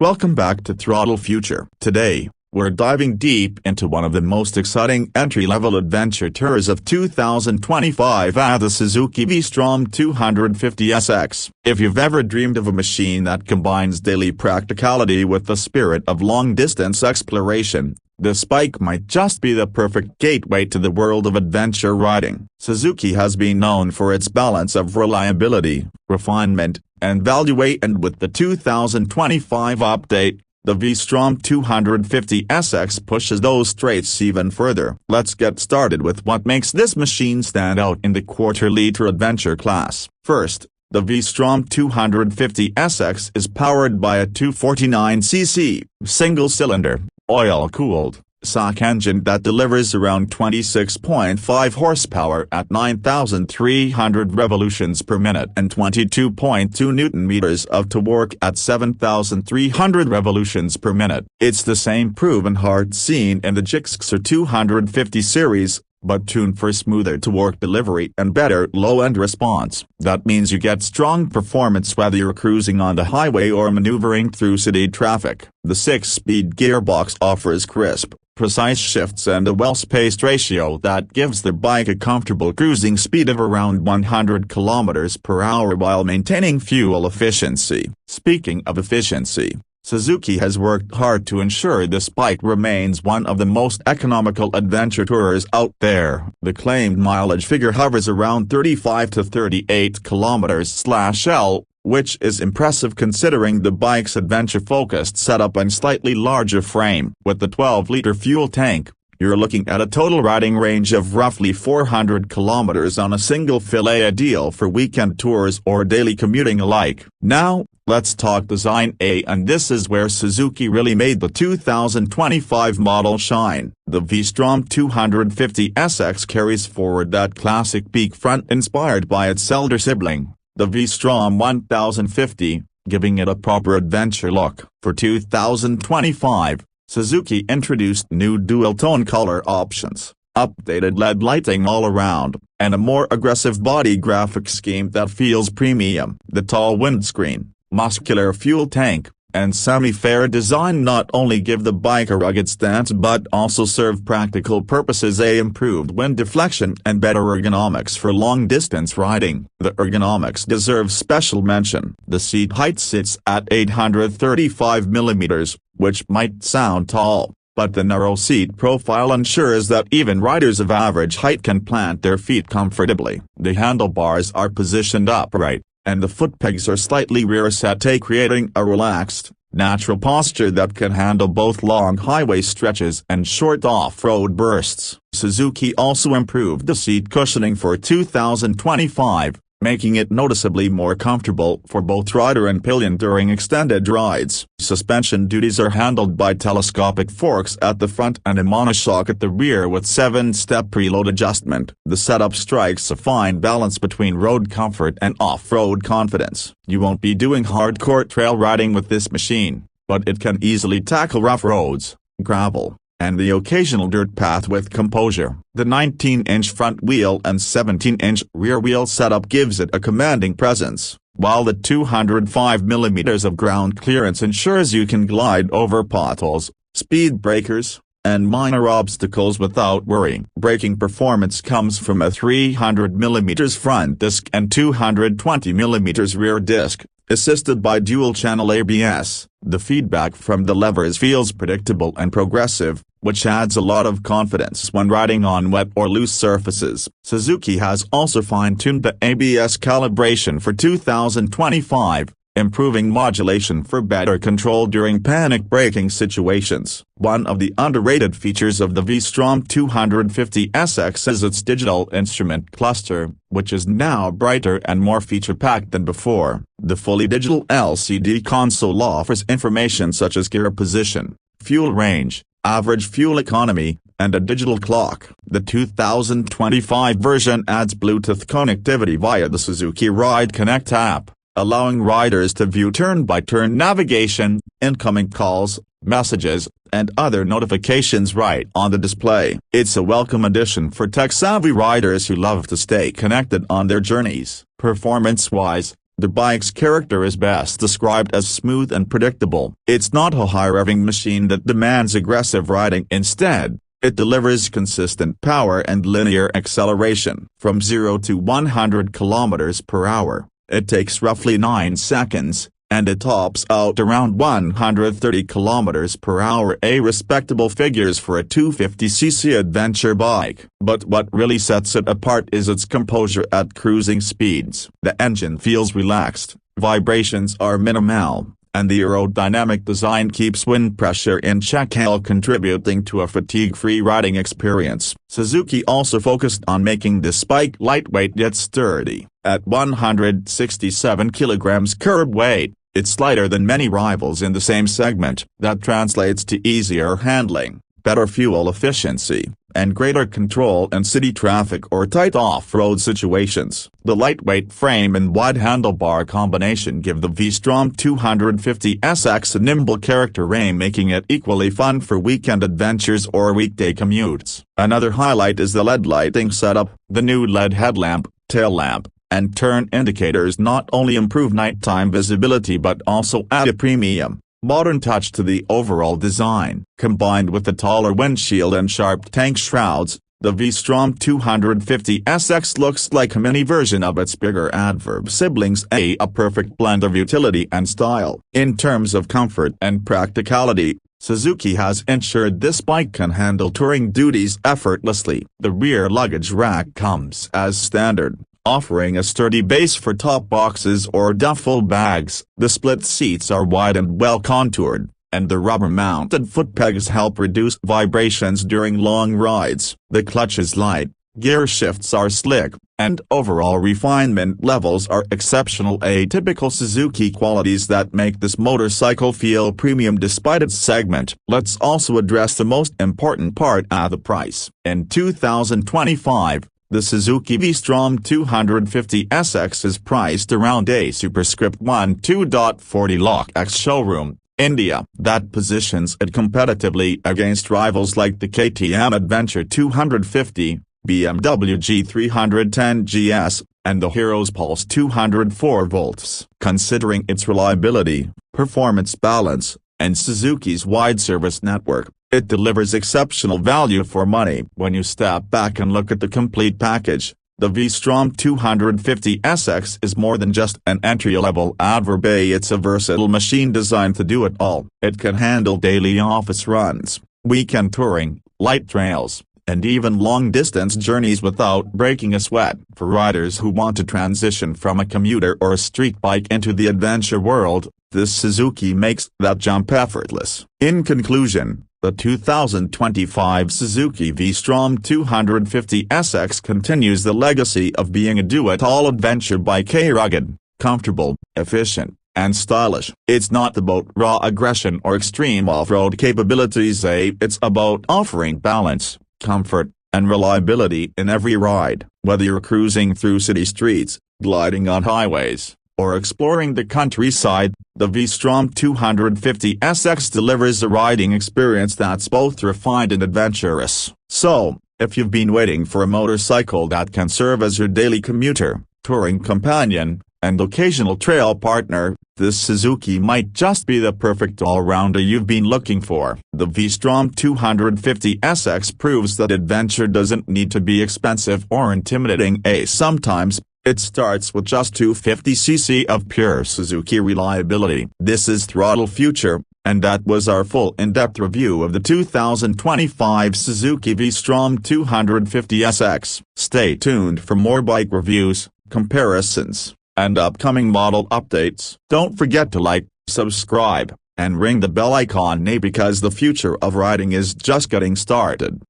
Welcome back to Throttle Future. Today, we're diving deep into one of the most exciting entry-level adventure tours of 2025 at the Suzuki V-Strom 250SX. If you've ever dreamed of a machine that combines daily practicality with the spirit of long-distance exploration, this bike might just be the perfect gateway to the world of adventure riding. Suzuki has been known for its balance of reliability, refinement, and value, and with the 2025 update, the V-Strom 250SX pushes those traits even further. Let's get started with what makes this machine stand out in the quarter-liter adventure class. First, the V-Strom 250SX is powered by a 249cc, single-cylinder, oil-cooled, stock engine that delivers around 26.5 horsepower at 9,300 revolutions per minute and 22.2 Newton-meters of torque at 7,300 revolutions per minute. It's the same proven heart seen in the Gixxer 250 series, but tuned for smoother torque delivery and better low-end response. That means you get strong performance whether you're cruising on the highway or maneuvering through city traffic. The 6-speed gearbox offers crisp, precise shifts and a well-spaced ratio that gives the bike a comfortable cruising speed of around 100 km per hour while maintaining fuel efficiency. Speaking of efficiency, Suzuki has worked hard to ensure this bike remains one of the most economical adventure tourers out there. The claimed mileage figure hovers around 35 to 38 km/L, which is impressive considering the bike's adventure-focused setup and slightly larger frame. With the 12-liter fuel tank, you're looking at a total riding range of roughly 400 km on a single fill, ideal for weekend tours or daily commuting alike. Now, let's talk design, and this is where Suzuki really made the 2025 model shine. The V-Strom 250SX carries forward that classic peak front inspired by its elder sibling, the V-Strom 1050, giving it a proper adventure look. For 2025, Suzuki introduced new dual-tone color options, updated LED lighting all around, and a more aggressive body graphic scheme that feels premium. The tall windscreen, muscular fuel tank, and semi-fair design not only give the bike a rugged stance but also serve practical purposes: improved wind deflection and better ergonomics for long-distance riding. The ergonomics deserve special mention. The seat height sits at 835 mm, which might sound tall, but the narrow seat profile ensures that even riders of average height can plant their feet comfortably. The handlebars are positioned upright, and the foot pegs are slightly rear set, creating a relaxed, natural posture that can handle both long highway stretches and short off-road bursts. Suzuki also improved the seat cushioning for 2025, making it noticeably more comfortable for both rider and pillion during extended rides. Suspension duties are handled by telescopic forks at the front and a monoshock at the rear with 7-step preload adjustment. The setup strikes a fine balance between road comfort and off-road confidence. You won't be doing hardcore trail riding with this machine, but it can easily tackle rough roads, gravel, and the occasional dirt path with composure. The 19-inch front wheel and 17-inch rear wheel setup gives it a commanding presence, while the 205 mm of ground clearance ensures you can glide over potholes, speed breakers, and minor obstacles without worry. Braking performance comes from a 300 mm front disc and 220 mm rear disc, assisted by dual-channel ABS. The feedback from the levers feels predictable and progressive, which adds a lot of confidence when riding on wet or loose surfaces. Suzuki has also fine-tuned the ABS calibration for 2025, improving modulation for better control during panic braking situations. One of the underrated features of the V-Strom 250SX is its digital instrument cluster, which is now brighter and more feature-packed than before. The fully digital LCD console offers information such as gear position, fuel range, average fuel economy, and a digital clock. The 2025 version adds Bluetooth connectivity via the Suzuki Ride Connect app, allowing riders to view turn-by-turn navigation, incoming calls, messages, and other notifications right on the display. It's a welcome addition for tech-savvy riders who love to stay connected on their journeys. Performance-wise, The bike's character is best described as smooth and predictable. It's not a high-revving machine that demands aggressive riding. Instead, it delivers consistent power and linear acceleration. From 0 to 100 km per hour, it takes roughly 9 seconds, and it tops out around 130 km per hour, a respectable figures for a 250cc adventure bike. But what really sets it apart is its composure at cruising speeds. The engine feels relaxed, vibrations are minimal, and the aerodynamic design keeps wind pressure in check, all contributing to a fatigue-free riding experience. Suzuki also focused on making this bike lightweight yet sturdy. At 167 kg curb weight, it's lighter than many rivals in the same segment. That translates to easier handling, better fuel efficiency, and greater control in city traffic or tight off-road situations. The lightweight frame and wide handlebar combination give the V-Strom 250SX a nimble character, making it equally fun for weekend adventures or weekday commutes. Another highlight is the LED lighting setup. The new LED headlamp, tail lamp, and turn indicators not only improve nighttime visibility but also add a premium, modern touch to the overall design. Combined with the taller windshield and sharp tank shrouds, the V-Strom 250SX looks like a mini version of its bigger adverb siblings, a perfect blend of utility and style. In terms of comfort and practicality, Suzuki has ensured this bike can handle touring duties effortlessly. The rear luggage rack comes as standard, offering a sturdy base for top boxes or duffel bags. The split seats are wide and well contoured, and the rubber-mounted foot pegs help reduce vibrations during long rides. The clutch is light, gear shifts are slick, and overall refinement levels are exceptional, typical Suzuki qualities that make this motorcycle feel premium despite its segment. Let's also address the most important part, the price. In 2025, the Suzuki V-Strom 250SX is priced around a superscript 12.40 lakh ex showroom, India. That positions it competitively against rivals like the KTM Adventure 250, BMW G310 GS, and the Hero's Pulse 204 volts. Considering its reliability, performance balance, and Suzuki's wide service network, it delivers exceptional value for money. When you step back and look at the complete package, the V-Strom 250SX is more than just an entry-level adverb. It's a versatile machine designed to do it all. It can handle daily office runs, weekend touring, light trails, and even long-distance journeys without breaking a sweat. For riders who want to transition from a commuter or a street bike into the adventure world, this Suzuki makes that jump effortless. In conclusion, the 2025 Suzuki V-Strom 250SX continues the legacy of being a do-it-all adventure bike, rugged, comfortable, efficient, and stylish. It's not about raw aggression or extreme off-road capabilities, it's about offering balance, comfort, and reliability in every ride. Whether you're cruising through city streets, gliding on highways, or exploring the countryside, the V-Strom 250SX delivers a riding experience that's both refined and adventurous. So, if you've been waiting for a motorcycle that can serve as your daily commuter, touring companion, and occasional trail partner, this Suzuki might just be the perfect all-rounder you've been looking for. The V-Strom 250SX proves that adventure doesn't need to be expensive or intimidating. Sometimes, it starts with just 250cc of pure Suzuki reliability. This is Throttle Future, and that was our full in-depth review of the 2025 Suzuki V-Strom 250SX. Stay tuned for more bike reviews, comparisons, and upcoming model updates. Don't forget to like, subscribe, and ring the bell icon, because the future of riding is just getting started.